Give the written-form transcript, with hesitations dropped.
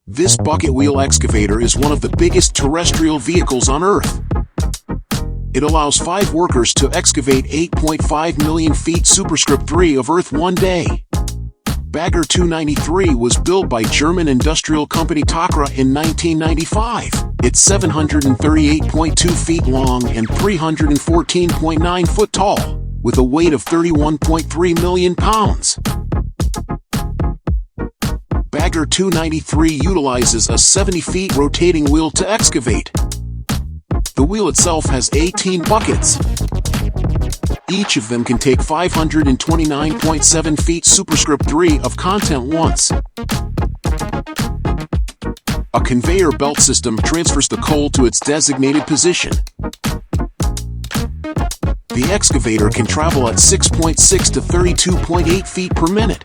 This bucket wheel excavator is one of the biggest terrestrial vehicles on Earth. It allows 5 workers to excavate 8.5 million feet superscript 3 of Earth one day. Bagger 293 was built by German industrial company TAKRA in 1995. It's 738.2 feet long and 314.9 foot tall, with a weight of 31.3 million pounds. Bagger 293 utilizes a 70 feet rotating wheel to excavate. The wheel itself has 18 buckets. Each of them can take 529.7 feet superscript 3 of content once. A conveyor belt system transfers the coal to its designated position. The excavator can travel at 6.6 to 32.8 feet per minute.